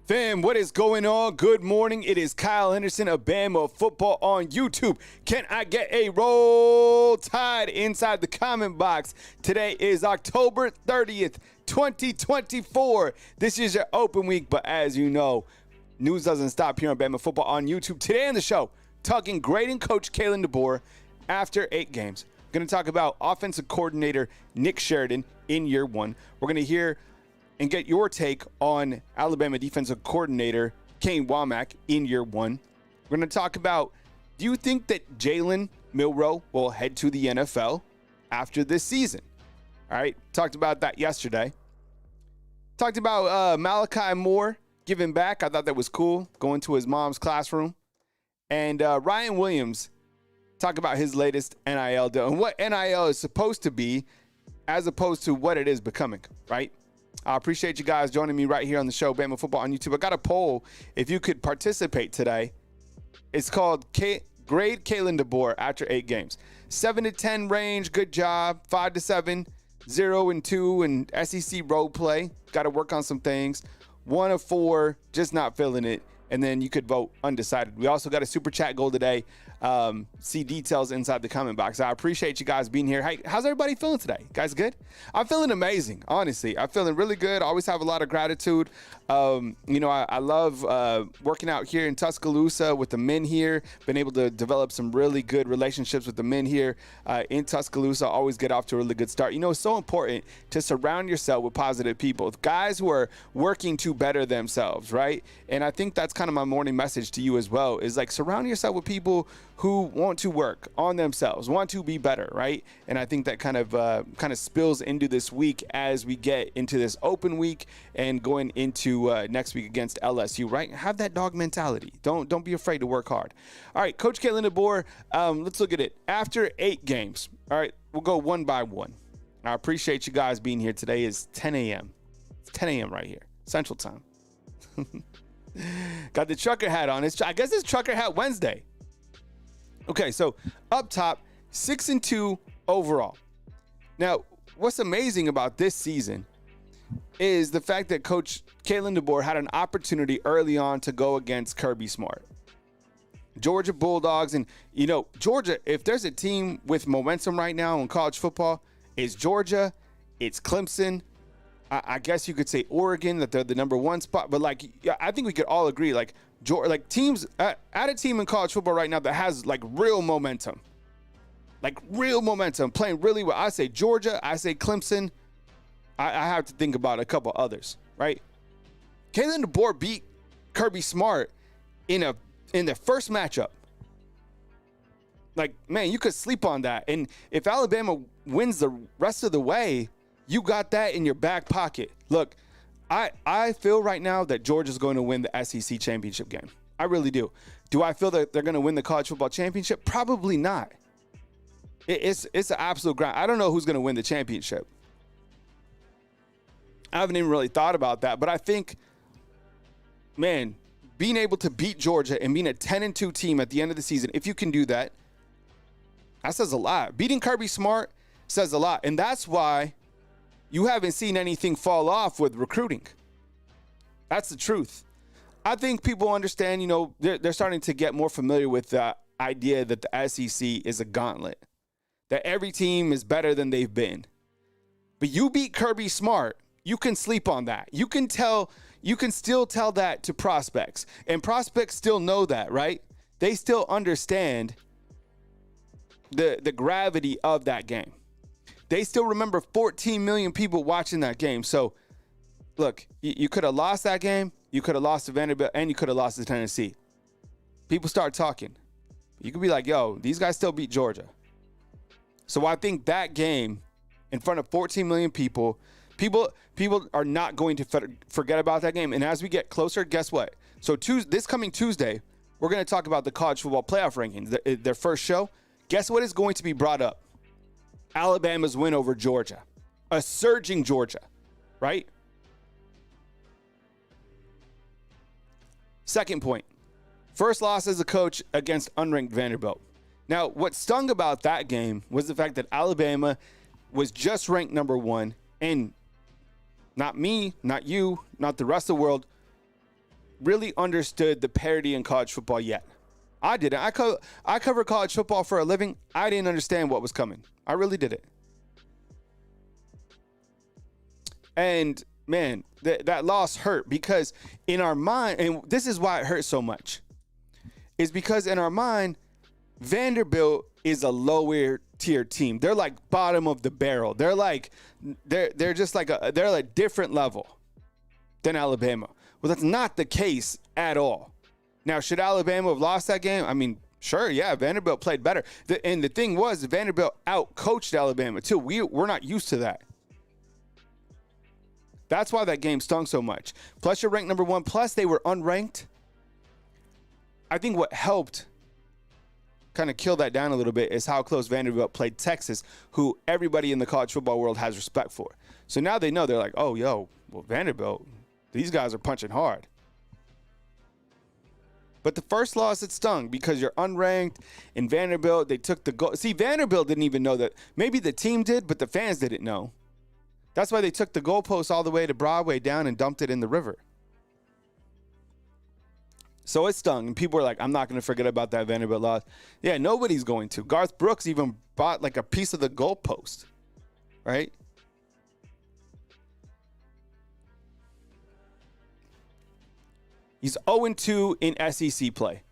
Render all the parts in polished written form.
Fam, what is going on? Good morning. It is Kyle Henderson of Bama Football on YouTube. Can I get a roll tide inside the comment box? Today is October 30th, 2024. This is your open week, but as you know, news doesn't stop here on Bama Football on YouTube. Today on the show, talking grading coach Kalen DeBoer after 8 games. We're going to talk about offensive coordinator Nick Sheridan in year 1. We're going to hear and get your take on Alabama defensive coordinator Kane Womack in year 1. We're going to talk about, do you think that Jaylen Miro will head to the NFL after this season? All right, talked about that yesterday. Talked about Malachi Moore giving back. I thought that was cool, going to his mom's classroom. And Ryan Williams talked about his latest NIL deal and what NIL is supposed to be as opposed to what it is becoming, right? I appreciate you guys joining me right here on the show, Bama Football on YouTube. I got a poll if you could participate today. It's called Grade Kalen DeBoer after 8 games. 7 to 10 range, good job. 5 to 7, 0 and 2, and SEC road play. Got to work on some things. 1 of 4, just not feeling it. And then you could vote undecided. We also got a super chat goal today. See details inside the comment box. I appreciate you guys being here. Hey, how's everybody feeling today? Guys good? I'm feeling amazing, honestly. I'm feeling really good. I always have a lot of gratitude. I love working out here in Tuscaloosa with the men here. Been able to develop some really good relationships with the men here in Tuscaloosa. Always get off to a really good start. You know, it's so important to surround yourself with positive people, guys who are working to better themselves, right? And I think that's kind of my morning message to you as well, is like surround yourself with people who want to work on themselves, want to be better, right? And I think that kind of spills into this week as we get into this open week and going into next week against LSU, right? Have that dog mentality. Don't be afraid to work hard. All right, Coach Kalen DeBoer, let's look at it. After 8 games, all right, we'll go one by one. I appreciate you guys being here. Today is 10 a.m. It's 10 a.m. right here, Central Time. Got the trucker hat on. I guess it's Trucker Hat Wednesday. Okay, so up top, 6-2 overall. Now, what's amazing about this season is the fact that Coach Kalen DeBoer had an opportunity early on to go against Kirby Smart. Georgia Bulldogs, and Georgia, if there's a team with momentum right now in college football, it's Georgia, it's Clemson. I guess you could say Oregon, that they're the number 1 spot, but I think we could all agree, teams at a team in college football right now that has real momentum, playing really well. I say Georgia, I say Clemson. I have to think about a couple others, right? Kalen DeBoer beat Kirby Smart in the first matchup. Man, you could sleep on that. And if Alabama wins the rest of the way, you got that in your back pocket. Look, I feel right now that Georgia's going to win the SEC championship game. I really do. Do I feel that they're going to win the college football championship? Probably not. It's an absolute grind. I don't know who's going to win the championship. I haven't even really thought about that, but I think, man, being able to beat Georgia and being a 10-2 team at the end of the season, if you can do that, that says a lot. Beating Kirby Smart says a lot, and that's why you haven't seen anything fall off with recruiting. That's the truth. I think people understand, they're starting to get more familiar with the idea that the SEC is a gauntlet, that every team is better than they've been. But you beat Kirby Smart, you can sleep on that. You can still tell that to prospects, and prospects still know that, right? They still understand the gravity of that game. They still remember 14 million people watching that game. So, look, you could have lost that game. You could have lost to Vanderbilt, and you could have lost to Tennessee. People start talking. You could be like, yo, these guys still beat Georgia. So I think that game in front of 14 million people are not going to forget about that game. And as we get closer, guess what? So this coming Tuesday, we're going to talk about the college football playoff rankings, their first show. Guess what is going to be brought up? Alabama's win over Georgia, a surging Georgia, right? Second point, first loss as a coach against unranked Vanderbilt. Now, what stung about that game was the fact that Alabama was just ranked number 1, and not me, not you, not the rest of the world, really understood the parity in college football yet. I didn't. I cover college football for a living. I didn't understand what was coming. I really didn't. And, man, that loss hurt because in our mind, and this is why it hurts so much, is because in our mind, Vanderbilt is a lower tier team. They're like bottom of the barrel. They're just like they're a different level than Alabama. Well, that's not the case at all. Now, should Alabama have lost that game? I mean, sure, yeah, Vanderbilt played better. And the thing was, Vanderbilt out-coached Alabama, too. We're not used to that. That's why that game stung so much. Plus, you're ranked number 1. Plus, they were unranked. I think what helped kind of kill that down a little bit is how close Vanderbilt played Texas, who everybody in the college football world has respect for. So now they know. They're like, oh, well, Vanderbilt, these guys are punching hard. But the first loss, it stung because you're unranked. And Vanderbilt, they took the goal. See, Vanderbilt didn't even know that. Maybe the team did, but the fans didn't know. That's why they took the goalpost all the way to Broadway down and dumped it in the river. So it stung. And people were like, I'm not going to forget about that Vanderbilt loss. Yeah, nobody's going to. Garth Brooks even bought like a piece of the goalpost, right? He's 0-2 in SEC play.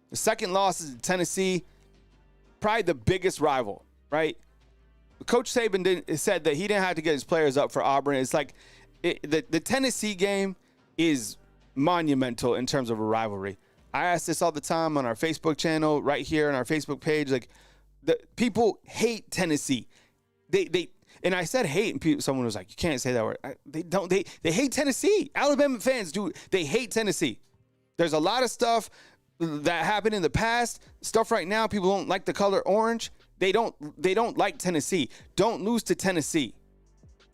The second loss is to Tennessee, probably the biggest rival, right? Coach Saban said that he didn't have to get his players up for Auburn. It's like the Tennessee game is monumental in terms of a rivalry. I ask this all the time on our Facebook channel, right here on our Facebook page. Like, the people hate Tennessee. And I said hate, and someone was like, "You can't say that word." They hate Tennessee. Alabama fans do. They hate Tennessee. There's a lot of stuff that happened in the past. Stuff right now, people don't like the color orange. They don't like Tennessee. Don't lose to Tennessee.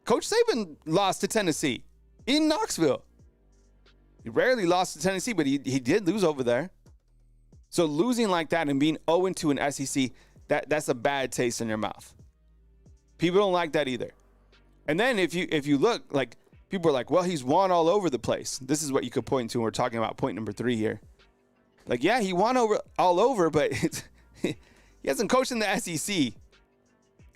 Coach Saban lost to Tennessee in Knoxville. He rarely lost to Tennessee, but he did lose over there. So losing like that and being 0-2 in SEC, that's a bad taste in your mouth. People don't like that either. And then if you look, like, people are like, well, he's won all over the place. This is what you could point to when we're talking about point number 3 here. Like, yeah, he won all over, but he hasn't coached in the SEC. He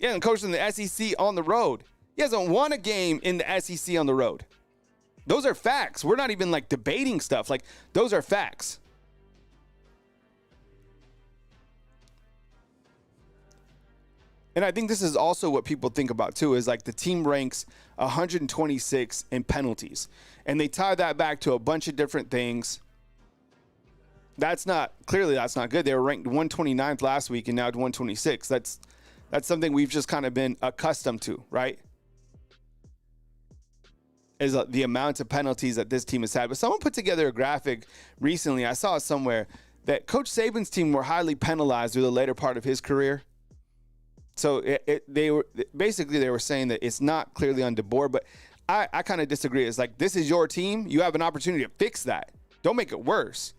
hasn't coached in the SEC on the road. He hasn't won a game in the SEC on the road. Those are facts. We're not even, like, debating stuff. Like, those are facts. And I think this is also what people think about, too, is like the team ranks 126 in penalties. And they tie that back to a bunch of different things. Clearly that's not good. They were ranked 129th last week and now 126. That's something we've just kind of been accustomed to, right? Is the amount of penalties that this team has had. But someone put together a graphic recently, I saw it somewhere, that Coach Saban's team were highly penalized through the later part of his career. So they were saying that it's not clearly on DeBoer, but I kind of disagree. It's like, this is your team. You have an opportunity to fix that. Don't make it worse.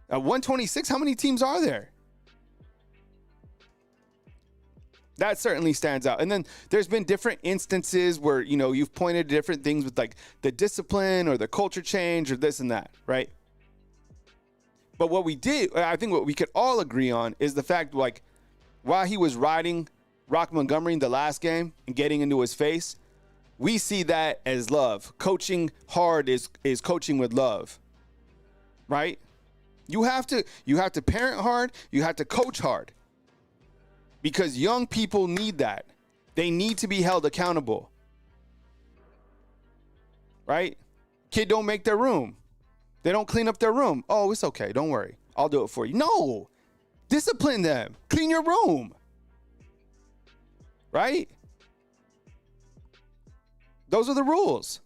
At 126, how many teams are there? That certainly stands out. And then there's been different instances where, you've pointed to different things with like the discipline or the culture change or this and that, right? But I think what we could all agree on is the fact, like, while he was riding Rock Montgomery in the last game and getting into his face, we see that as love. Coaching hard is coaching with love, right? You have to parent hard. You have to coach hard because young people need that. They need to be held accountable, right? Kid don't make their room. They don't clean up their room. Oh, it's okay. Don't worry. I'll do it for you. No, discipline them. Clean your room. Right? Those are the rules.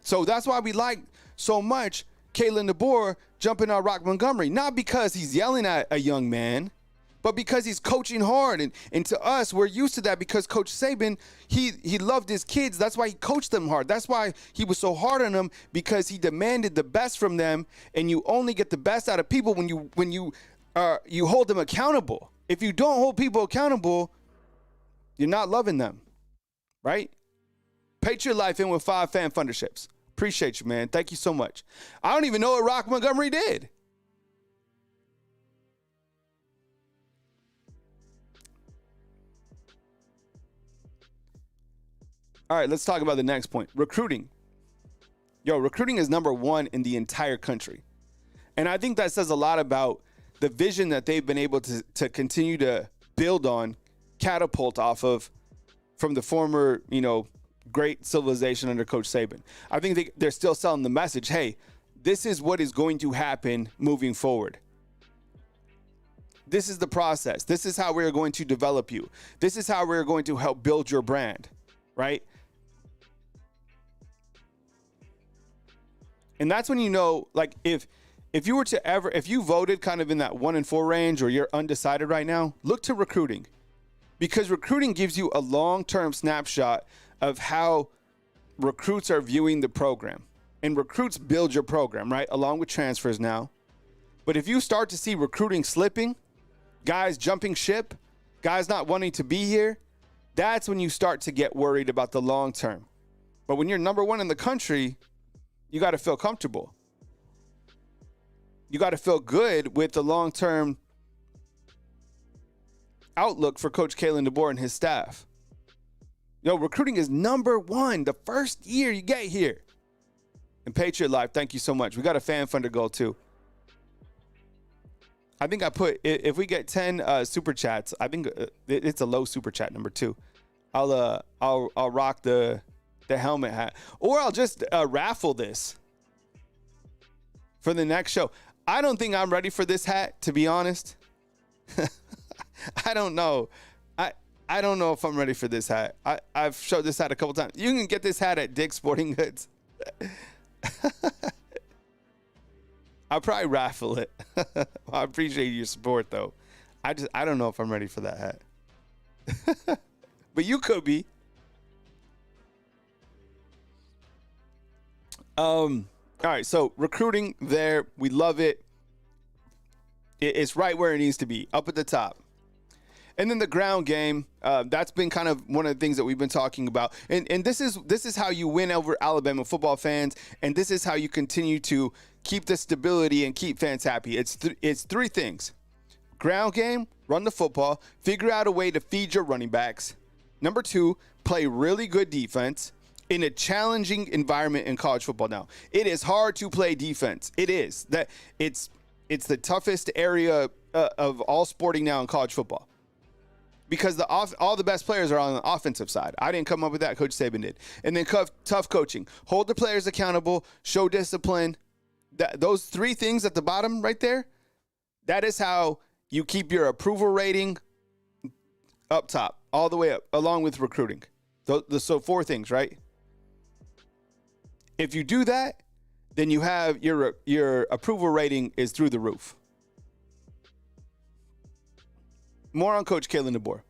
So that's why we like so much Kalen DeBoer jumping on Rock Montgomery. Not because he's yelling at a young man, but because he's coaching hard. And to us, we're used to that because Coach Saban, he loved his kids. That's why he coached them hard. That's why he was so hard on them, because he demanded the best from them. And you only get the best out of people when you hold them accountable. If you don't hold people accountable, you're not loving them, right? Patriot Life in with 5 fan funderships. Appreciate you, man. Thank you so much. I don't even know what Rock Montgomery did. All right, let's talk about the next point. Recruiting. Recruiting is number one in the entire country. And I think that says a lot about the vision that they've been able to continue to build on, catapult off of from the former, great civilization under Coach Saban. I think they're still selling the message, hey, this is what is going to happen moving forward. This is the process. This is how we're going to develop you. This is how we're going to help build your brand, right? And that's when if you voted kind of in that 1-4 range or you're undecided right now, look to recruiting. Because recruiting gives you a long-term snapshot of how recruits are viewing the program. And recruits build your program, right? Along with transfers now. But if you start to see recruiting slipping, guys jumping ship, guys not wanting to be here, that's when you start to get worried about the long term. But when you're number one in the country, you got to feel comfortable. You got to feel good with the long-term outlook for Coach Kalen DeBoer and his staff. Recruiting is number one the first year you get here. And Patriot Life, thank you so much. We got a fan funder goal too. I think I put, if we get 10 super chats, I think it's a low super chat number 2. I'll rock the helmet hat, or I'll just raffle this for the next show. I don't think I'm ready for this hat, to be honest. I don't know. I don't know if I'm ready for this hat. I've showed this hat a couple times. You can get this hat at Dick's Sporting Goods. I'll probably raffle it. I appreciate your support, though. I don't know if I'm ready for that hat. But you could be. All right, so recruiting there, we love it. It's right where it needs to be, up at the top. And then the ground game, that's been kind of one of the things that we've been talking about. And this is how you win over Alabama football fans, and this is how you continue to keep the stability and keep fans happy. It's three things. Ground game, run the football, figure out a way to feed your running backs. Number 2, play really good defense in a challenging environment in college football now. It is hard to play defense. It is. It's the toughest area of all sporting now in college football. Because all the best players are on the offensive side. I didn't come up with that. Coach Saban did. And then tough coaching. Hold the players accountable. Show discipline. Those 3 things at the bottom right there, that is how you keep your approval rating up top, all the way up, along with recruiting. So 4 things, right? If you do that, then you have your approval rating is through the roof. More on Coach Kalen DeBoer.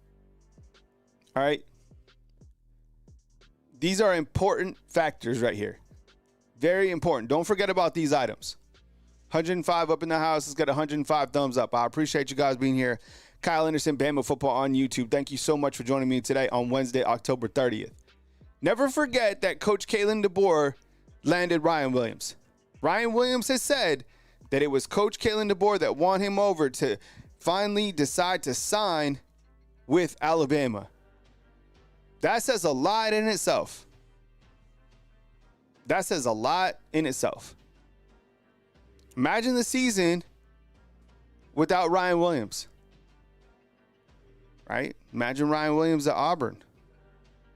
All right. These are important factors right here. Very important. Don't forget about these items. 105 up in the house. It's got 105 thumbs up. I appreciate you guys being here. Kyle Anderson, Bama Football on YouTube. Thank you so much for joining me today on Wednesday, October 30th. Never forget that Coach Kalen DeBoer landed Ryan Williams. Ryan Williams has said that it was Coach Kalen DeBoer that won him over to finally decide to sign with Alabama. That says a lot in itself. That says a lot in itself. Imagine the season without Ryan Williams. Right? Imagine Ryan Williams at Auburn.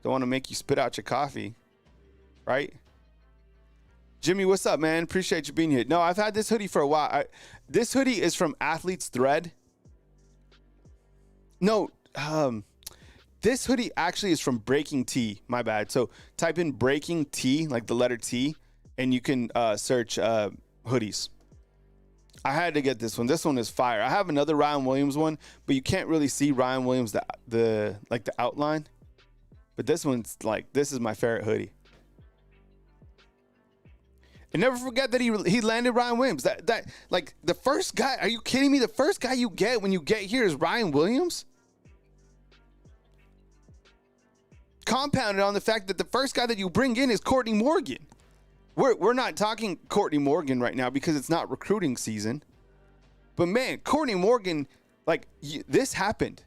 Don't want to make you spit out your coffee. Right? Jimmy, what's up, man? Appreciate you being here. No, I've had this hoodie for a while. This hoodie is from Athlete's Thread. No, this hoodie actually is from Breaking T. My bad. So type in Breaking T, like the letter T, and you can search hoodies. I had to get this one. This one is fire. I have another Ryan Williams one, but you can't really see Ryan Williams the outline. But this one's this is my favorite hoodie. And never forget that he landed Ryan Williams. That the first guy. Are you kidding me? The first guy you get when you get here is Ryan Williams. Compounded on the fact that the first guy that you bring in is Courtney Morgan. We're not talking Courtney Morgan right now because it's not recruiting season. But man, Courtney Morgan, this happened.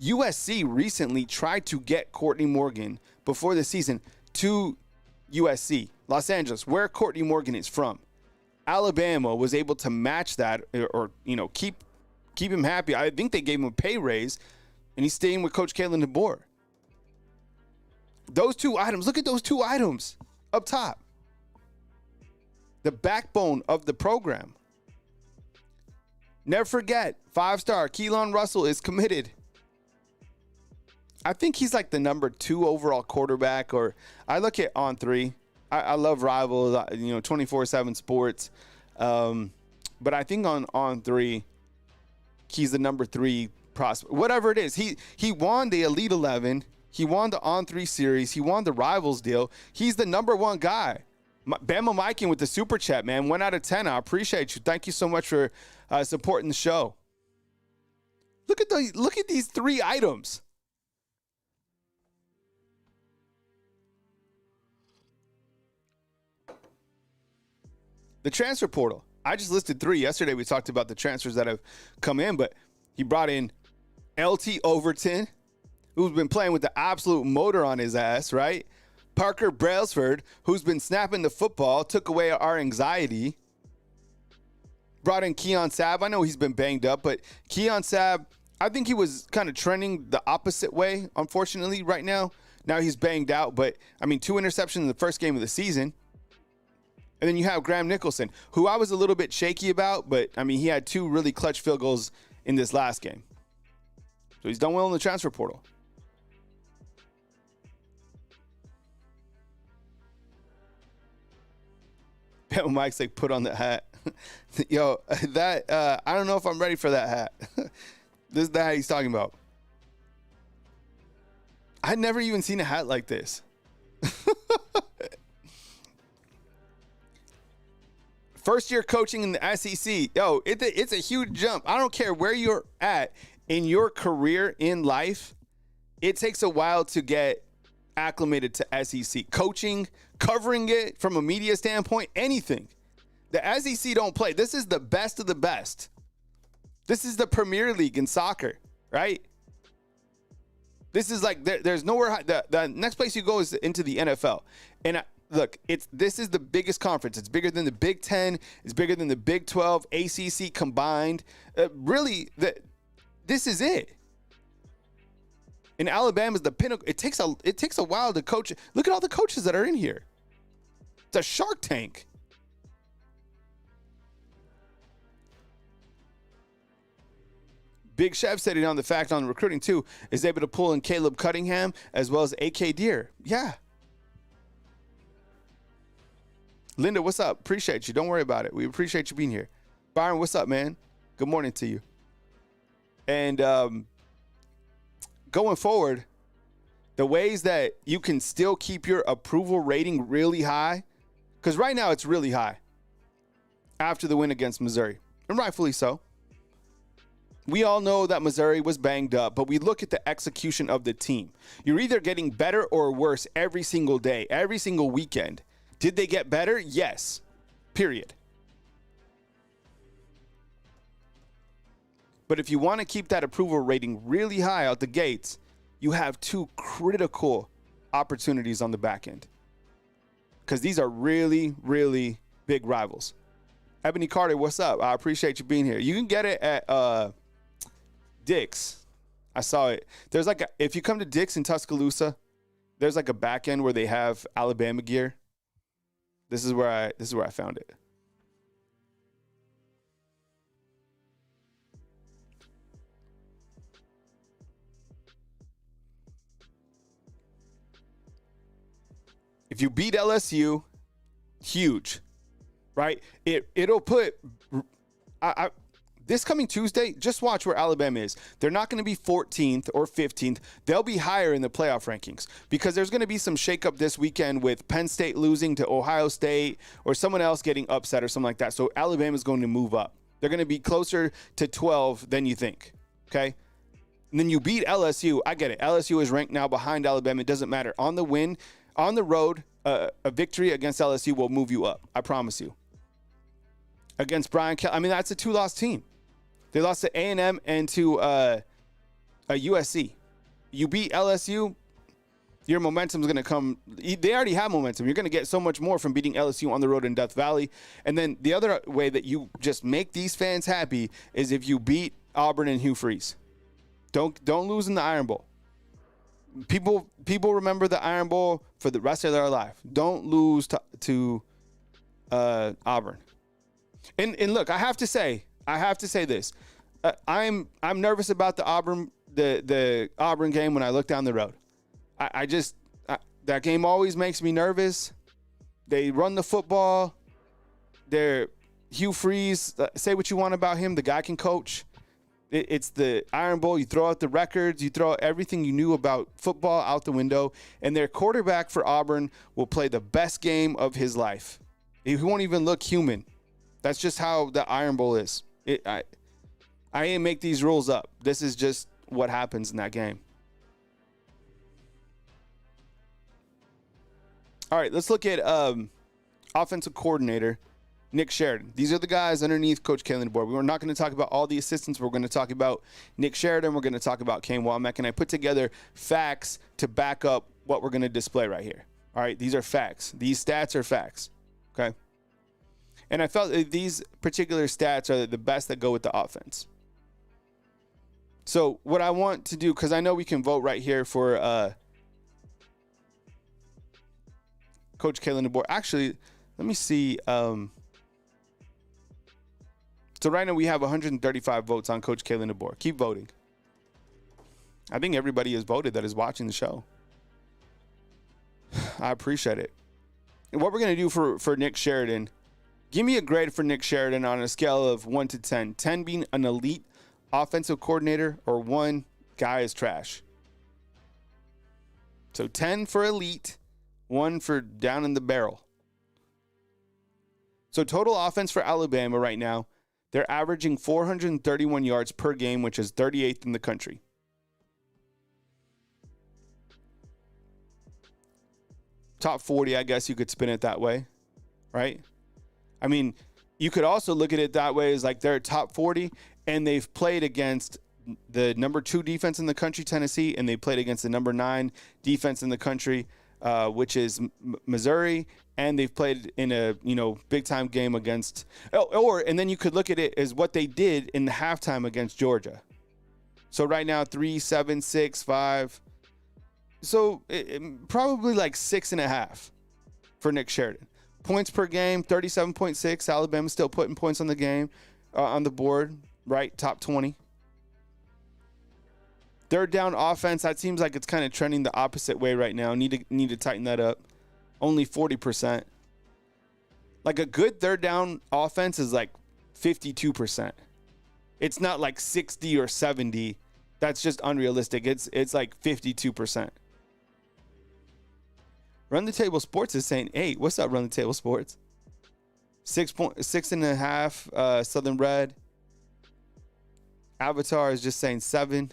USC recently tried to get Courtney Morgan before the season to USC, Los Angeles, where Courtney Morgan is from. Alabama was able to match that or keep him happy. I think they gave him a pay raise, and he's staying with Coach Kalen DeBoer. Those two items, look at those two items up top. The backbone of the program. Never forget, 5-star Keelan Russell is committed. I think he's like the number 2 overall quarterback, or I look at On3. I love Rivals, 24/7 Sports. But I think on On3, he's the number 3 prospect. Whatever it is, he won the Elite 11. He won the On3 series. He won the Rivals deal. He's the number 1 guy. Bama Miking with the super chat, man. 1 out of 10. I appreciate you. Thank you so much for supporting the show. Look at these 3 items. The transfer portal. I just listed 3. Yesterday we talked about the transfers that have come in, but he brought in LT Overton, who's been playing with the absolute motor on his ass, right? Parker Brailsford, who's been snapping the football, took away our anxiety. Brought in Keon Sabb. I know he's been banged up, but Keon Sabb, I think he was kind of trending the opposite way, unfortunately, right now. Now he's banged out, but, 2 interceptions in the first game of the season. And then you have Graham Nicholson, who I was a little bit shaky about, but, he had 2 really clutch field goals in this last game. So he's done well in the transfer portal. Mike's like, put on the hat. Yo, that, I don't know if I'm ready for that hat. This is the hat he's talking about. I'd never even seen a hat like this. First year coaching in the SEC. Yo, it's a huge jump. I don't care where you're at in your career in life. It takes a while to get acclimated to SEC. Coaching, covering it from a media standpoint, anything. The SEC don't play. This is the best of the best. This is the Premier League in soccer, right? This is like, there's nowhere, the next place you go is into the NFL. And look, this is the biggest conference. It's bigger than the Big 10. It's bigger than the Big 12, ACC combined. This is it. And Alabama's the pinnacle. It takes a while to coach. Look at all the coaches that are in here. It's a Shark Tank. Big Chef said it on the fact on recruiting too, is able to pull in Caleb Cunningham as well as AK Deer. Yeah. Linda, what's up? Appreciate you. Don't worry about it. We appreciate you being here. Byron, what's up, man? Good morning to you. And going forward, the ways that you can still keep your approval rating really high, because right now it's really high after the win against Missouri, and rightfully so. We all know that Missouri was banged up, but we look at the execution of the team. You're either getting better or worse every single day, every single weekend. Did they get better? Yes. Period. But if you want to keep that approval rating really high out the gates, you have 2 critical opportunities on the back end. Because these are really, really big rivals. Ebony Carter, what's up? I appreciate you being here. You can get it at Dick's. I saw it. There's if you come to Dick's in Tuscaloosa, there's a back end where they have Alabama gear. This is where I found it. If you beat LSU, huge, right? It'll put this coming Tuesday, just watch where Alabama is. They're not going to be 14th or 15th. They'll be higher in the playoff rankings because there's going to be some shakeup this weekend with Penn State losing to Ohio State or someone else getting upset or something like that. So Alabama's going to move up. They're going to be closer to 12 than you think, okay? And then you beat LSU. I get it. LSU is ranked now behind Alabama. It doesn't matter. On the road a victory against LSU will move you up. I promise you. Against Brian Kelly, I mean, that's a 2-loss team. They lost to A&M and to a USC. You beat LSU, your momentum is going to come. They already have momentum. You're going to get so much more from beating LSU on the road in Death Valley. And then the other way that you just make these fans happy is if you beat Auburn and Hugh Freeze. Don't lose in the Iron Bowl. People remember the Iron Bowl for the rest of their life. Don't lose to Auburn. And look, I have to say this. I'm nervous about the Auburn game when I look down the road. That game always makes me nervous. They run the football. They're Hugh Freeze. Say what you want about him. The guy can coach. It's the Iron Bowl. You throw out the records. You throw out everything you knew about football out the window. And their quarterback for Auburn will play the best game of his life. He won't even look human. That's just how the Iron Bowl is. I ain't make these rules up. This is just what happens in that game. All right, let's look at offensive coordinator Nick Sheridan. These are the guys underneath Coach Kalen DeBoer. We're not going to talk about all the assistants. We're going to talk about Nick Sheridan. We're going to talk about Kane Womack. And I put together facts to back up what we're going to display right here. All right, these are facts. These stats are facts, okay? And I felt that these particular stats are the best that go with the offense. So what I want to do, because I know we can vote right here for Coach Kalen DeBoer. Actually, let me see. So right now we have 135 votes on Coach Kalen DeBoer. Keep voting. I think everybody has voted that is watching the show. I appreciate it. And what we're going to do for Nick Sheridan, give me a grade for Nick Sheridan on a scale of 1 to 10. 10 being an elite offensive coordinator, or 1 guy is trash. So 10 for elite, 1 for down in the barrel. So total offense for Alabama right now, they're averaging 431 yards per game, which is 38th in the country. Top 40, I guess you could spin it that way, right? I mean, you could also look at it that way as like they're top 40 and they've played against the number 2 defense in the country, Tennessee, and they played against the number 9 defense in the country, which is Missouri, and they've played in a big time game against and then you could look at it as what they did in the halftime against Georgia. So right now 3, 7, 6, 5. So probably like 6.5 for Nick Sheridan. Points per game, 37.6. Alabama's still putting points on the game, on the board, right? Top 20. Third down offense, that seems like it's kind of trending the opposite way right now. Need to tighten that up. Only 40%. Like a good third down offense is like 52%. It's not like 60 or 70. That's just unrealistic. It's like 52%. Run the Table Sports is saying 8. What's up, Run the Table Sports? 6.5. Southern Red. Avatar is just saying 7.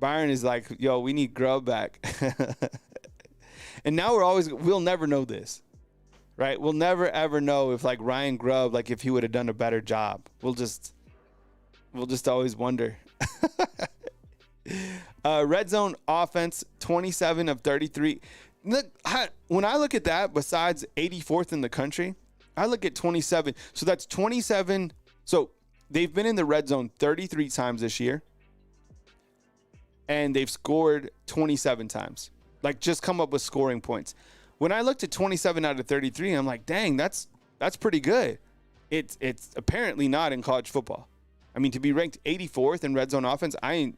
Byron is like, yo, we need Grubb back. And now we'll never know this, right? We'll never ever know if like Ryan Grubb, like if he would have done a better job. We'll just always wonder. Red zone offense, 27 of 33. Look, when I look at that, besides 84th in the country, I look at 27. So that's 27. So they've been in the red zone 33 times this year, and they've scored 27 times. Like, just come up with scoring points. When I looked at 27 out of 33, I'm like, dang, that's pretty good. It's apparently not in college football. I mean, to be ranked 84th in red zone offense, I'll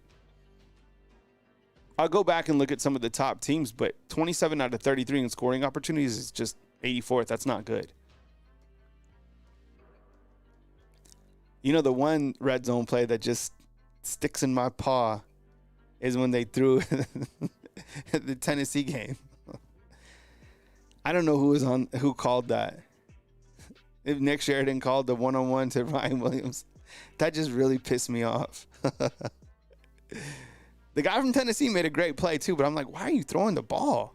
go back and look at some of the top teams, but 27 out of 33 in scoring opportunities is just 84th. That's not good. You know, the one red zone play that just sticks in my paw is when they threw the Tennessee game. I don't know who called that. If Nick Sheridan called the one-on-one to Ryan Williams, that just really pissed me off. The guy from Tennessee made a great play too, but I'm like, why are you throwing the ball?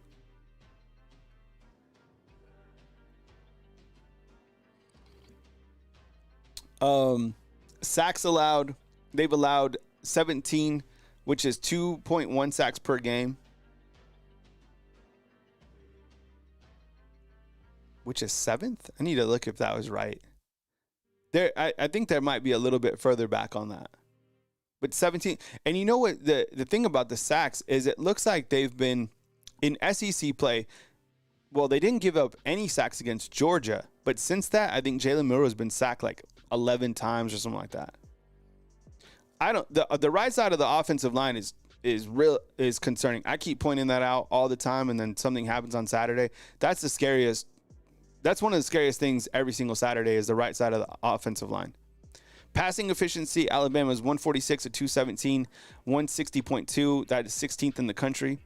Sacks allowed, they've allowed 17, which is 2.1 sacks per game, which is 7th. I need to look if that was right. I think there might be a little bit further back on that. But 17, and you know what the thing about the sacks is, it looks like they've been in SEC play. Well, they didn't give up any sacks against Georgia, but since that, I think Jaylen Miro has been sacked like 11 times or something like that. The right side of the offensive line is concerning. I keep pointing that out all the time, and then something happens on Saturday. That's the scariest. That's one of the scariest things every single Saturday, is the right side of the offensive line. Passing efficiency, Alabama is 146 at 217, 160.2. That is 16th in the country.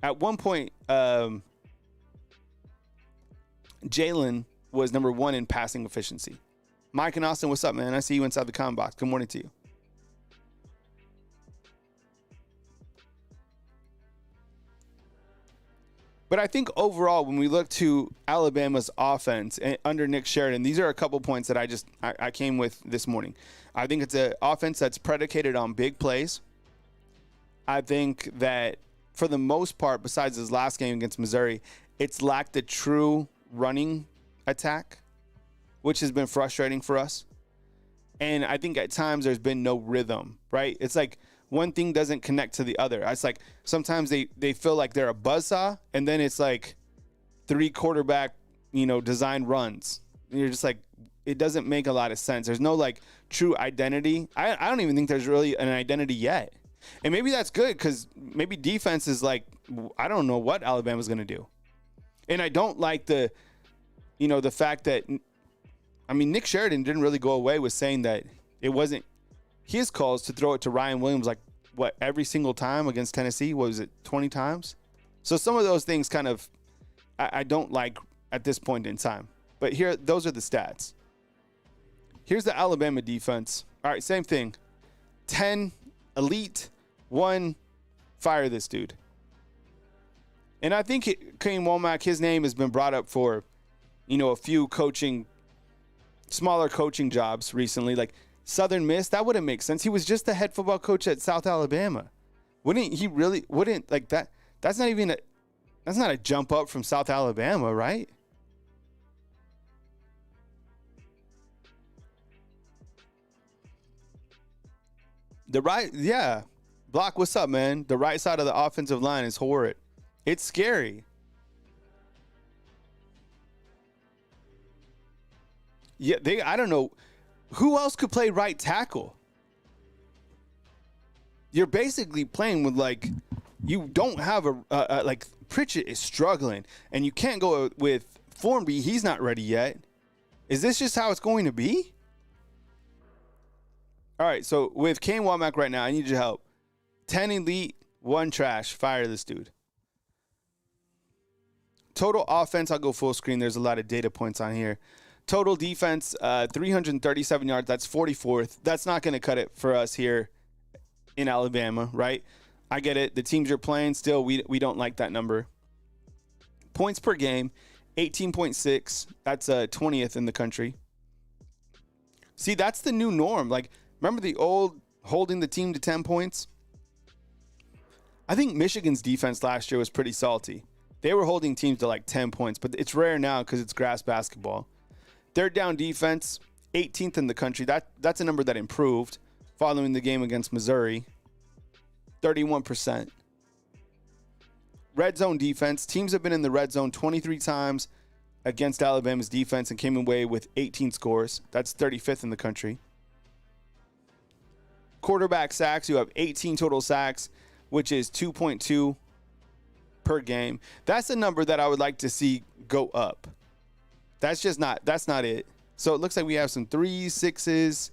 At one point, Jaylen was number 1 in passing efficiency. Mike and Austin, what's up, man? I see you inside the comment box. Good morning to you. But I think overall, when we look to Alabama's offense under Nick Sheridan, these are a couple points that I came with this morning. I think it's an offense that's predicated on big plays. I think that for the most part, besides his last game against Missouri, it's lacked a true running attack, which has been frustrating for us. And I think at times there's been no rhythm, right? It's like one thing doesn't connect to the other. It's like sometimes they feel like they're a buzzsaw, and then it's like 3 quarterback, design runs. And you're just like, it doesn't make a lot of sense. There's no like true identity. I don't even think there's really an identity yet. And maybe that's good, because maybe defense is like, I don't know what Alabama's going to do. And I don't like the fact that, Nick Sheridan didn't really go away with saying that it wasn't his calls to throw it to Ryan Williams, like, every single time against Tennessee? What was it, 20 times? So some of those things kind of, I don't like at this point in time. But here, those are the stats. Here's the Alabama defense. All right, same thing. 10 elite, 1 fire this dude. And I think Kane Womack, his name has been brought up for, a few smaller coaching jobs recently. Like Southern Miss, that wouldn't make sense. He was just the head football coach at South Alabama. Wouldn't like that? That's not a jump up from South Alabama, right? Block, what's up, man? The right side of the offensive line is horrid. It's scary. Yeah, I don't know. Who else could play right tackle? You're basically playing with, like, you don't have like, Pritchett is struggling, and you can't go with Formby. He's not ready yet. Is this just how it's going to be? All right, so with Kane Womack right now, I need your help. 10 elite, 1 trash. Fire this dude. Total offense, I'll go full screen. There's a lot of data points on here. Total defense, 337 yards. That's 44th. That's not going to cut it for us here in Alabama, right? I get it. The teams you're playing, still, we don't like that number. Points per game, 18.6. That's 20th in the country. See, that's the new norm. Like, remember the old holding the team to 10 points? I think Michigan's defense last year was pretty salty. They were holding teams to like 10 points, but it's rare now because it's grass basketball. Third down defense, 18th in the country. That's a number that improved following the game against Missouri. 31%. Red zone defense. Teams have been in the red zone 23 times against Alabama's defense and came away with 18 scores. That's 35th in the country. Quarterback sacks, you have 18 total sacks, which is 2.2 per game. That's a number that I would like to see go up. That's not it. So it looks like we have some 3s, 6s.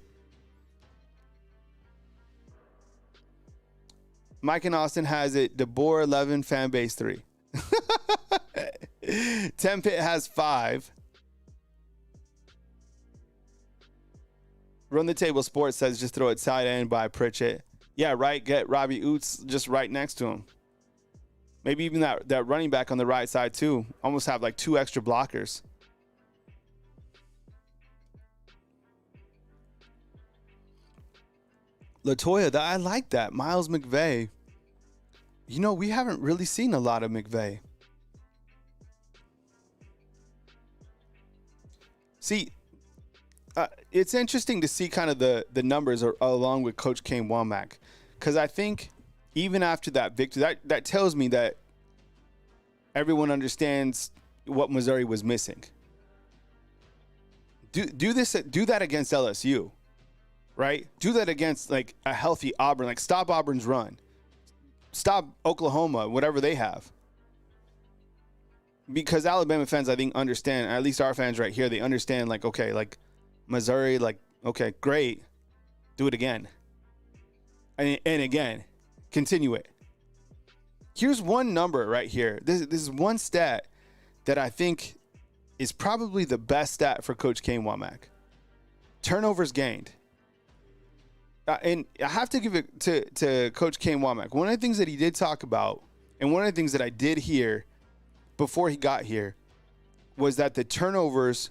Mike and Austin has it. DeBoer 11, fan base 3. 10 Pit has 5. Run the Table Sports says just throw it tight end by Pritchett. Yeah, right. Get Robbie Oots just right next to him. Maybe even that running back on the right side too. Almost have like 2 extra blockers. LaToya, I like that. Miles McVay. We haven't really seen a lot of McVay. See, it's interesting to see kind of the numbers along with Coach Kane Womack, because I think even after that victory, that tells me that everyone understands what Missouri was missing. Do that against LSU, right? Do that against like a healthy Auburn, like stop Auburn's run, stop Oklahoma, whatever they have. Because Alabama fans, I think, understand, at least our fans right here, they understand, like, okay, like Missouri, like, okay, great, do it again, and again, continue it. Here's one number right here. This is one stat that I think is probably the best stat for Coach Kane Womack. Turnovers gained. And I have to give it to Coach Kane Womack. One of the things that he did talk about, and one of the things that I did hear before he got here, was that the turnovers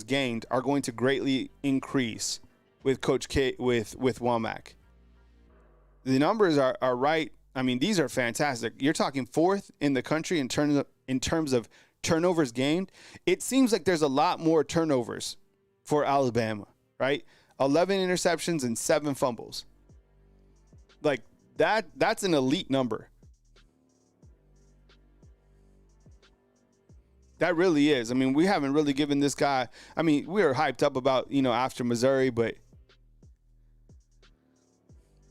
gained are going to greatly increase with Coach K with Womack. The numbers are right. I mean, these are fantastic. You're talking fourth in the country in terms of turnovers gained. It seems like there's a lot more turnovers for Alabama, right? 11 interceptions and 7 fumbles. Like that's an elite number. That really is. I mean, we haven't really given this guy, I mean, we were hyped up about, after Missouri, but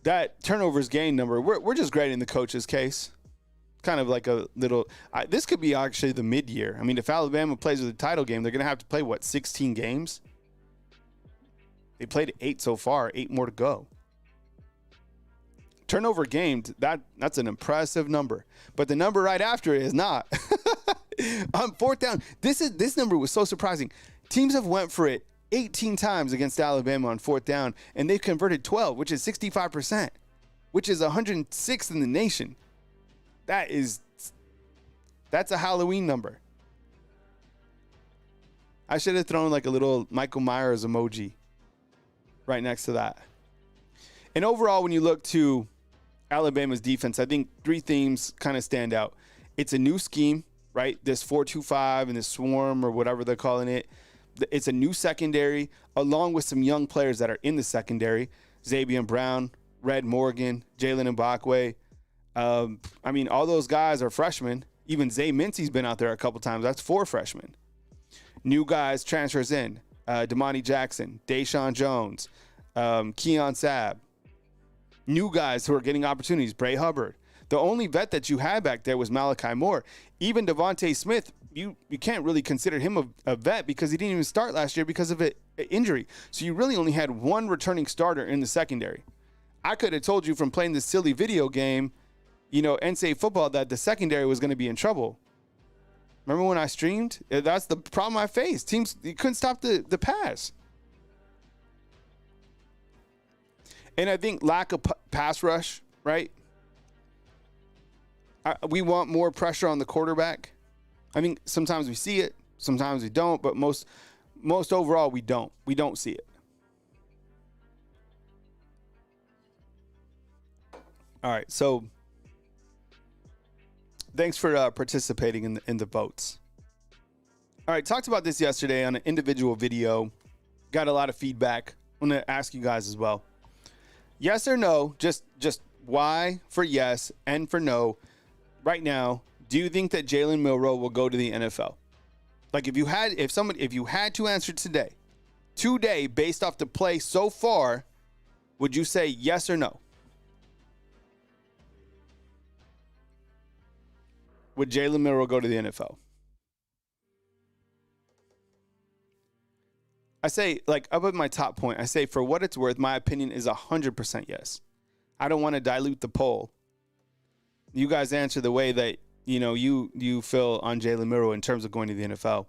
that turnovers gain number, we're just grading the coach's case. Kind of like a little, this could be actually the mid-year. I mean, if Alabama plays with a title game, they're going to have to play, 16 games? They played 8 so far, 8 more to go. Turnover gained, that's an impressive number. But the number right after it is not. On fourth down, this number was so surprising. Teams have went for it 18 times against Alabama on fourth down, and they've converted 12, which is 65%, which is 106th in the nation. That's a Halloween number. I should have thrown like a little Michael Myers emoji right next to that. And overall, when you look to Alabama's defense, I think 3 themes kind of stand out. It's a new scheme, right? This 4-2-5 and this swarm or whatever they're calling it. It's a new secondary, along with some young players that are in the secondary. Xavier Brown, Red Morgan, Jalen Mbakwe. I mean, all those guys are freshmen. Even Zay Mincy's been out there a couple times. That's 4 freshmen. New guys, transfers in. Damani Jackson, Deshaun Jones, Keon Sabb. New guys who are getting opportunities. Bray Hubbard. The only vet that you had back there was Malachi Moore. Even Devontae Smith, you can't really consider him a vet because he didn't even start last year because of an injury. So you really only had 1 returning starter in the secondary. I could have told you from playing this silly video game, NCAA football, that the secondary was going to be in trouble. Remember when I streamed? That's the problem I faced. Teams, you couldn't stop the pass. And I think lack of pass rush, right? We want more pressure on the quarterback. I mean, sometimes we see it, sometimes we don't, but most overall we don't. We don't see it. All right, so thanks for participating in the votes. All right, talked about this yesterday on an individual video. Got a lot of feedback. I'm going to ask you guys as well. Yes or no, just why for yes and for no. Right now, do you think that Jaylen Miro will go to the NFL? Like if you had to answer today based off the play so far, would you say yes or no? Would Jaylen Miro go to the NFL? I say, like, up at my top point, I say for what it's worth, my opinion is 100% yes. I don't want to dilute the poll. You guys answer the way that, you feel on Jaylen Miro in terms of going to the NFL.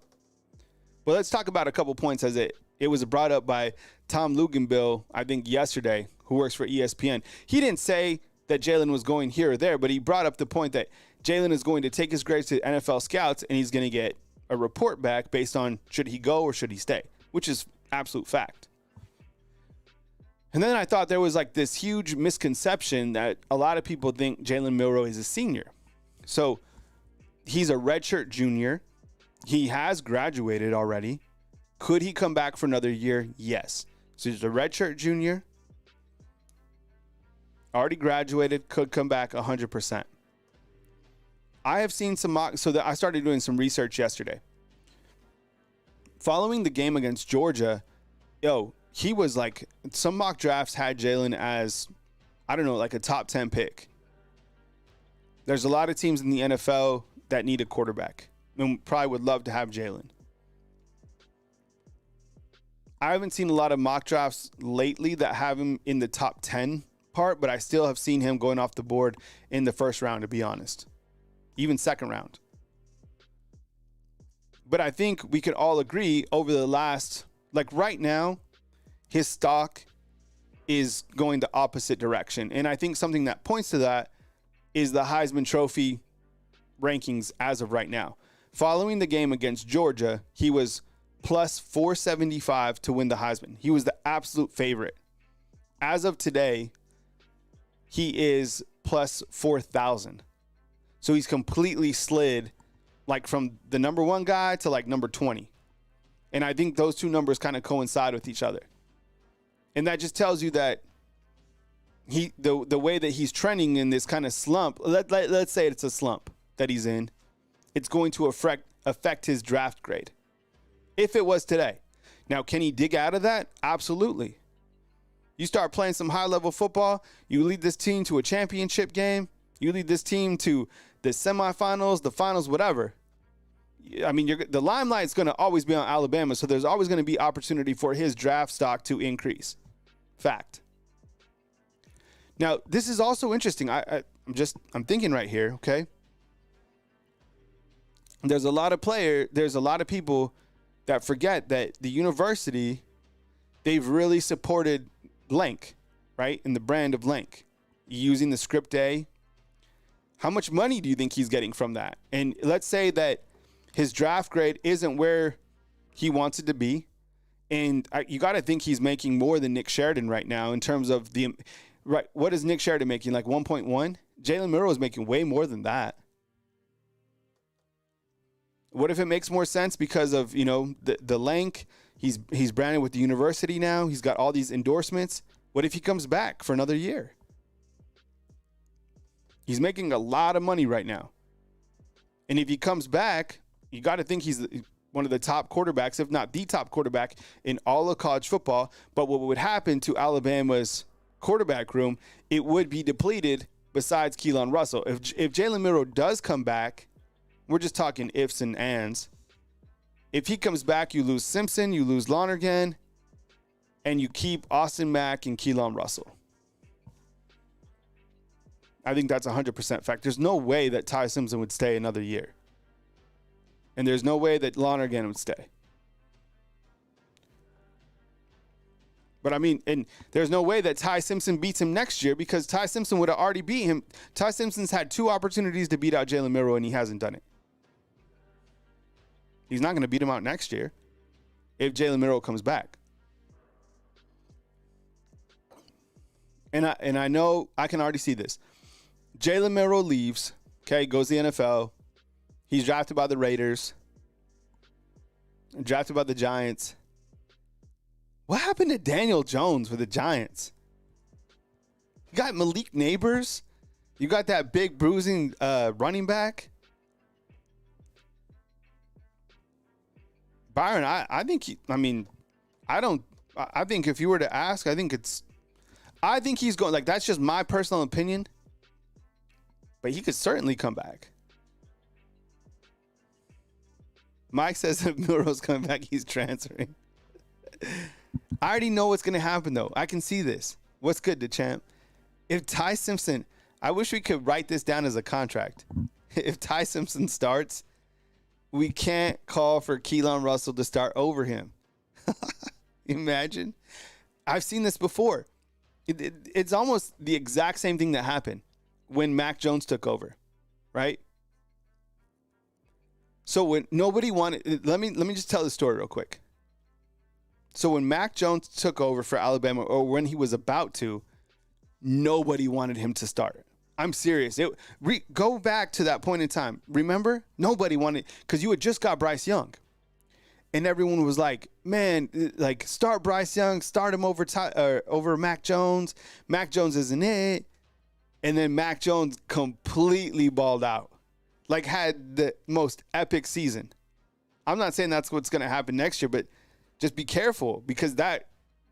Well, let's talk about a couple points as it was brought up by Tom Luganbill, I think yesterday, who works for ESPN. He didn't say that Jaylen was going here or there, but he brought up the point that Jaylen is going to take his grades to NFL scouts and he's going to get a report back based on should he go or should he stay, which is absolute fact. And then I thought there was like this huge misconception that a lot of people think Jaylen Miro is a senior. So he's a redshirt junior. He has graduated already. Could he come back for another year? Yes. So he's a redshirt junior. Already graduated, could come back 100%. I have seen some mock, so that I started doing some research yesterday. Following the game against Georgia, he was like, some mock drafts had Jaylen as, I don't know, like a top 10 pick. There's a lot of teams in the NFL that need a quarterback and probably would love to have Jaylen. I haven't seen a lot of mock drafts lately that have him in the top 10 part, but I still have seen him going off the board in the first round, to be honest. Even second round. But I think we could all agree over the last, like right now, his stock is going the opposite direction. And I think something that points to that is the Heisman Trophy rankings as of right now. Following the game against Georgia, he was plus 475 to win the Heisman. He was the absolute favorite. As of today, he is plus 4,000. So he's completely slid like from the number one guy to like number 20. And I think those two numbers kind of coincide with each other. And that just tells you that the way that he's trending in this kind of slump, let's say it's a slump that he's in, it's going to affect his draft grade. If it was today. Now, can he dig out of that? Absolutely. You start playing some high-level football, you lead this team to a championship game, you lead this team to the semifinals, the finals, whatever. I mean, the limelight is going to always be on Alabama, so there's always going to be opportunity for his draft stock to increase. Fact. Now, this is also interesting. I'm thinking right here, okay? There's a lot of people that forget that the university, they've really supported blank, right? In the brand of blank, using the script A. How much money do you think he's getting from that? And let's say that his draft grade isn't where he wants it to be. And you got to think he's making more than Nick Sheridan right now in terms of right. What is Nick Sheridan making? Like 1.1? Jaylen Miro is making way more than that. What if it makes more sense because of, the length? He's branded with the university now. He's got all these endorsements. What if he comes back for another year? He's making a lot of money right now. And if he comes back, you got to think he's one of the top quarterbacks, if not the top quarterback in all of college football. But what would happen to Alabama's quarterback room, it would be depleted besides Keelan Russell. If Jaylen Miro does come back, we're just talking ifs and ands. If he comes back, you lose Simpson, you lose Lonergan, and you keep Austin Mack and Keelan Russell. I think that's 100% fact. There's no way that Ty Simpson would stay another year. And there's no way that Lonergan would stay. But I mean, and there's no way that Ty Simpson beats him next year because Ty Simpson would have already beat him. Ty Simpson's had 2 opportunities to beat out Jaylen Miro, and he hasn't done it. He's not going to beat him out next year if Jaylen Miro comes back. And I know I can already see this. Jaylen Miro leaves, okay, goes to the NFL. He's drafted by the Raiders, drafted by the Giants. What happened to Daniel Jones for the Giants? You got Malik Neighbors. You got that big bruising running back. Byron, I think if you were to ask, I think he's going, like, that's just my personal opinion. But he could certainly come back. Mike says if Miro's coming back, he's transferring. I already know what's going to happen, though. I can see this. What's good, DeChamp? If Ty Simpson, I wish we could write this down as a contract. If Ty Simpson starts, we can't call for Keelan Russell to start over him. Imagine. I've seen this before. It's almost the exact same thing that happened when Mac Jones took over, right? So when nobody wanted, let me just tell the story real quick. So when Mac Jones took over for Alabama, or when he was about to, nobody wanted him to start. I'm serious. Go back to that point in time. Remember? Nobody wanted, because you had just got Bryce Young. And everyone was like, man, like, start Bryce Young, start him over Mac Jones. Mac Jones isn't it. And then Mac Jones completely balled out. Like, had the most epic season. I'm not saying that's what's going to happen next year, but just be careful, because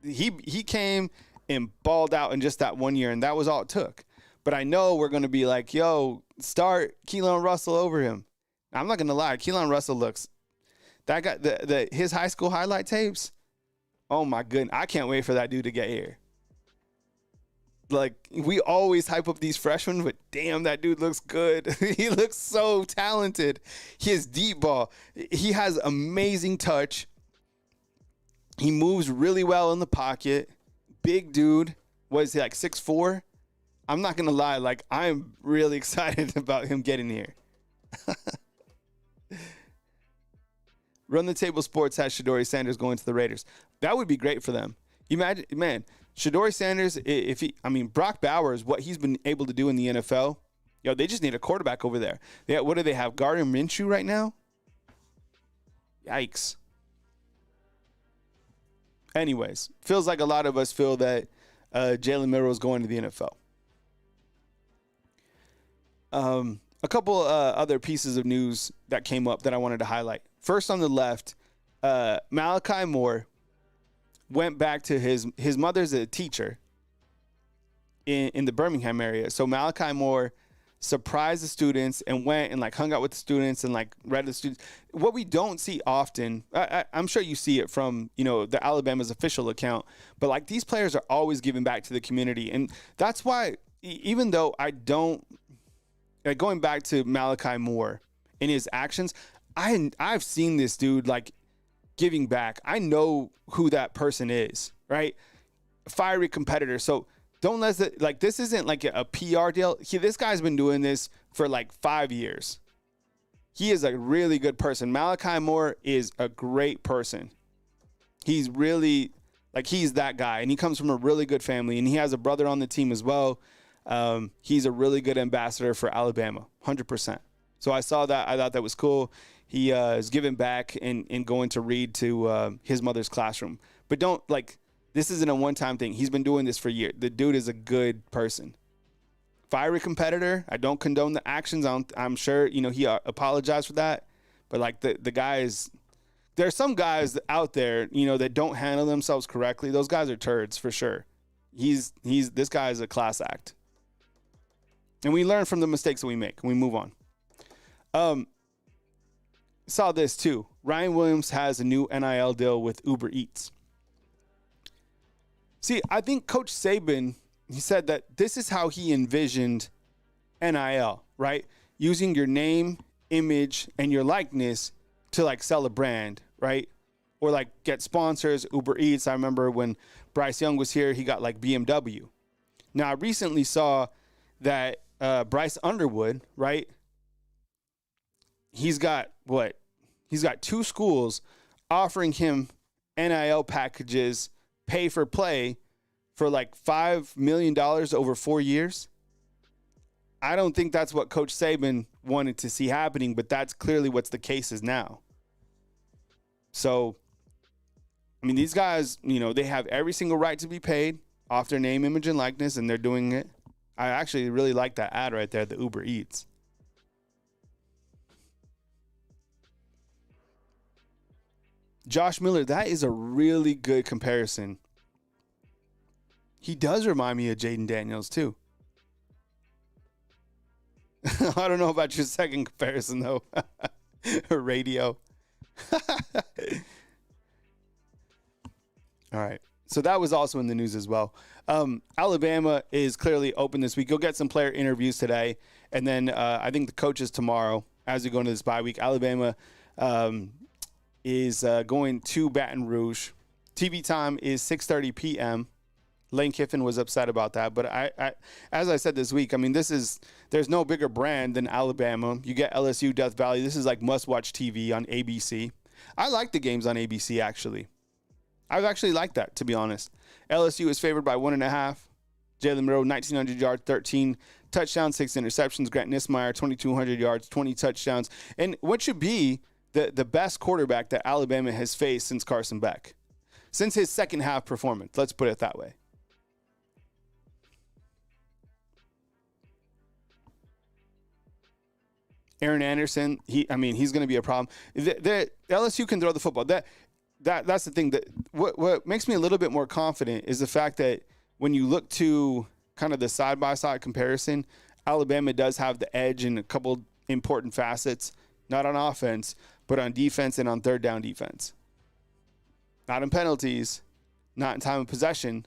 he came and balled out in just that 1 year, and that was all it took. But I know we're going to be like, yo, start Keelan Russell over him. I'm not going to lie. Keelan Russell looks, that guy, his high school highlight tapes, oh my goodness. I can't wait for that dude to get here. Like, we always hype up these freshmen, but damn, that dude looks good. He looks so talented. He has deep ball. He has amazing touch. He moves really well in the pocket. Big dude. What is he, like 6'4"? I'm not going to lie. Like, I'm really excited about him getting here. Run the Table Sports has Shadori Sanders going to the Raiders. That would be great for them. Imagine, man, Shadori Sanders, Brock Bowers, what he's been able to do in the NFL, they just need a quarterback over there. What do they have? Gardner Minshew right now? Yikes. Anyways, feels like a lot of us feel that Jaylen Miro is going to the NFL. A couple other pieces of news that came up that I wanted to highlight. First, on the left, Malachi Moore went back to his mother's a teacher in the Birmingham area. So Malachi Moore surprised the students and went and like hung out with the students and like read the students. What we don't see often, I'm sure you see it from, the Alabama's official account, but like these players are always giving back to the community. And that's why, even though I don't, going back to Malachi Moore and his actions, I've seen this dude like giving back. I know who that person is, right? Fiery competitor. So don't let it, like, this isn't like a PR deal. This guy's been doing this for like 5 years. He is a really good person. Malachi Moore is a great person. He's really, like, he's that guy. And he comes from a really good family. And he has a brother on the team as well. He's a really good ambassador for Alabama, 100%. So I saw that. I thought that was cool. He is giving back and going to read to his mother's classroom. But don't, like, this isn't a one-time thing. He's been doing this for years. The dude is a good person. Fiery competitor. I don't condone the actions. I'm sure, he apologized for that. But, like, the guys, there are some guys out there, that don't handle themselves correctly. Those guys are turds for sure. This guy is a class act. And we learn from the mistakes that we make, and we move on. Saw this too. Ryan Williams has a new NIL deal with Uber Eats. See, I think Coach Saban, he said that this is how he envisioned NIL, right? Using your name, image, and your likeness to like sell a brand, right? Or like get sponsors, Uber Eats. I remember when Bryce Young was here, he got like BMW. Now, I recently saw that Bryce Underwood, right? He's got what? He's got 2 schools offering him NIL packages, pay for play, for like $5 million over 4 years. I don't think that's what Coach Saban wanted to see happening, but that's clearly what's the case is now. So, these guys, they have every single right to be paid off their name, image, and likeness, and they're doing it. I actually really like that ad right there, the Uber Eats. Josh Miller, that is a really good comparison. He does remind me of Jaden Daniels, too. I don't know about your second comparison, though. Radio. All right. So that was also in the news as well. Alabama is clearly open this week. You'll get some player interviews today. And then I think the coaches tomorrow as we go into this bye week. Alabama is going to Baton Rouge. TV time is 6:30 p.m. Lane Kiffin was upset about that. But I as I said this week, there's no bigger brand than Alabama. You get LSU, Death Valley. This is like must-watch TV on ABC. I like the games on ABC, actually. I actually like that, to be honest. LSU is favored by 1.5. Jaylen Miro, 1,900 yards, 13 touchdowns, 6 interceptions. Grant Nismeyer, 2,200 yards, 20 touchdowns. And what should be the best quarterback that Alabama has faced since Carson Beck. Since his second half performance, let's put it that way. Aaron Anderson, he's going to be a problem. The LSU can throw the football. That's the thing. That what makes me a little bit more confident is the fact that when you look to kind of the side-by-side comparison, Alabama does have the edge in a couple important facets, not on offense, but on defense and on third down defense. Not in penalties, not in time of possession,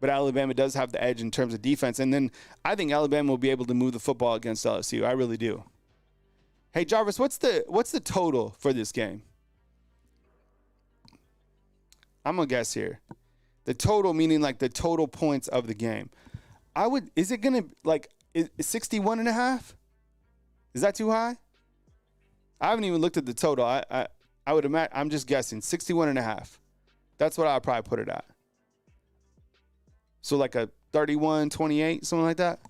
but Alabama does have the edge in terms of defense. And then I think Alabama will be able to move the football against LSU. I really do. Hey, Jarvis, what's the total for this game? I'm going to guess here. The total, meaning like the total points of the game. Is it going to, like, is 61.5? Is that too high? I haven't even looked at the total. I would imagine, I'm just guessing, 61.5. That's what I'd probably put it at. So like a 31-28, something like that.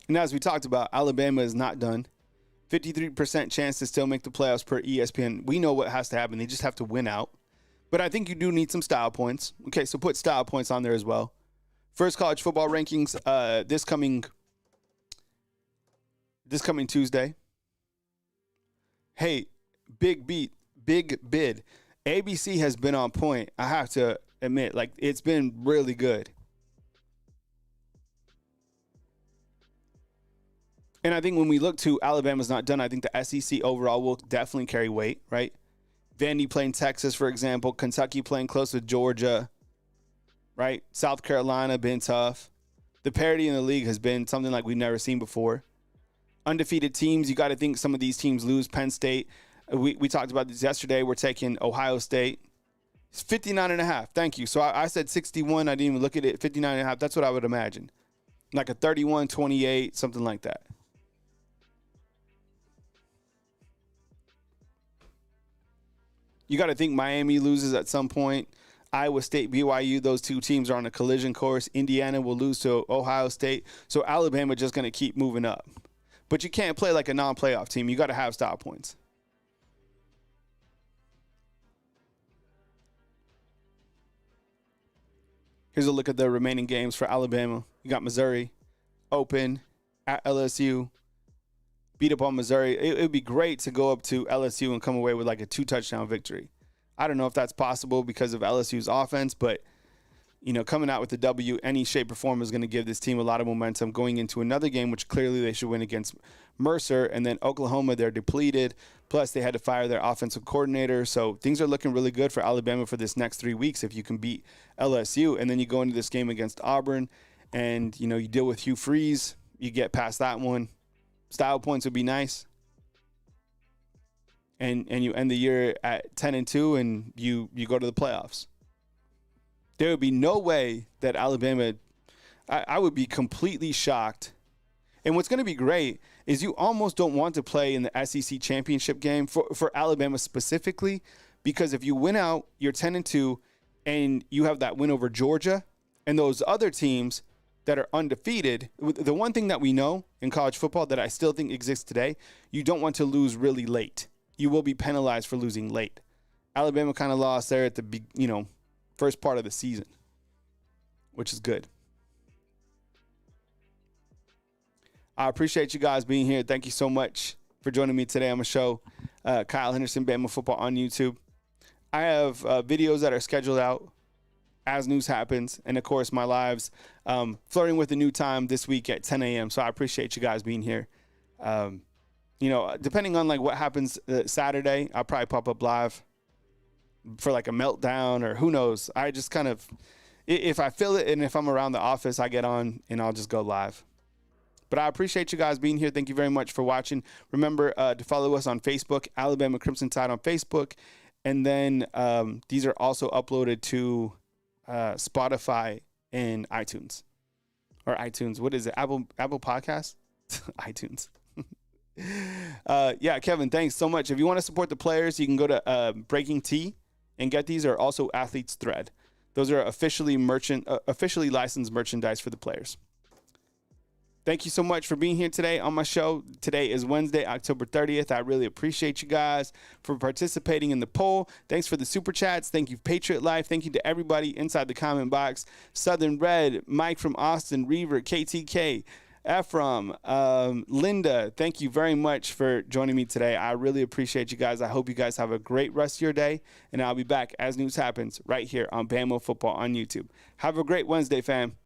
And as we talked about, Alabama is not done. 53% chance to still make the playoffs per ESPN. We know what has to happen. They just have to win out. But I think you do need some style points. Okay, so put style points on there as well. First college football rankings this coming Tuesday. Hey, big bid. ABC has been on point. I have to admit, like, it's been really good. And I think when we look to Alabama's not done, I think the SEC overall will definitely carry weight, right? Vandy playing Texas, for example. Kentucky playing close with Georgia, right? South Carolina been tough. The parity in the league has been something like we've never seen before. Undefeated teams, you got to think some of these teams lose. Penn State, we talked about this yesterday. We're taking Ohio State. It's 59.5. Thank you. So I said 61. I didn't even look at it. 59.5. That's what I would imagine. Like a 31-28, something like that. You got to think Miami loses at some point. Iowa State, BYU, those two teams are on a collision course. Indiana will lose to Ohio State. So Alabama just going to keep moving up. But you can't play like a non-playoff team. You got to have style points. Here's a look at the remaining games for Alabama. You got Missouri, open, at LSU. Beat up on Missouri. It would be great to go up to LSU and come away with like a 2-touchdown victory. I don't know if that's possible because of LSU's offense, but coming out with the W, any shape or form is going to give this team a lot of momentum going into another game, which clearly they should win against Mercer. And then Oklahoma, they're depleted. Plus, they had to fire their offensive coordinator. So things are looking really good for Alabama for this next 3 weeks if you can beat LSU. And then you go into this game against Auburn, and you deal with Hugh Freeze. You get past that one. Style points would be nice. And you end the year at 10-2, and you go to the playoffs. There would be no way that Alabama – I would be completely shocked. And what's going to be great is you almost don't want to play in the SEC championship game for Alabama specifically, because if you win out, you're 10-2, and you have that win over Georgia and those other teams that are undefeated. The one thing that we know in college football that I still think exists today, you don't want to lose really late. You will be penalized for losing late. Alabama kind of lost there at the first part of the season, which is good. I appreciate you guys being here. Thank you so much for joining me today on the show. Kyle Henderson, Bama Football on YouTube. I have videos that are scheduled out as news happens, and of course my lives, flirting with the new time this week at 10 a.m. So I appreciate you guys being here. Depending on like what happens Saturday, I'll probably pop up live for like a meltdown, or who knows. I just kind of, if I feel it and if I'm around the office, I get on and I'll just go live. But I appreciate you guys being here. Thank you very much for watching. Remember to follow us on Facebook, Alabama Crimson Tide on Facebook. And then these are also uploaded to Spotify and iTunes. or iTunes. What is it? Apple Podcasts? iTunes. Yeah, Kevin, thanks so much. If you want to support the players, you can go to Breaking Tea and get these, or also Athlete's Thread. Those are officially licensed merchandise for the players. Thank you so much for being here today on my show. Today is Wednesday, October 30th. I really appreciate you guys for participating in the poll. Thanks for the super chats. Thank you, Patriot Life. Thank you to everybody inside the comment box. Southern Red, Mike from Austin, Reaver, KTK, Ephraim, Linda, thank you very much for joining me today. I really appreciate you guys. I hope you guys have a great rest of your day, and I'll be back as news happens right here on Bama Football on YouTube. Have a great Wednesday, fam.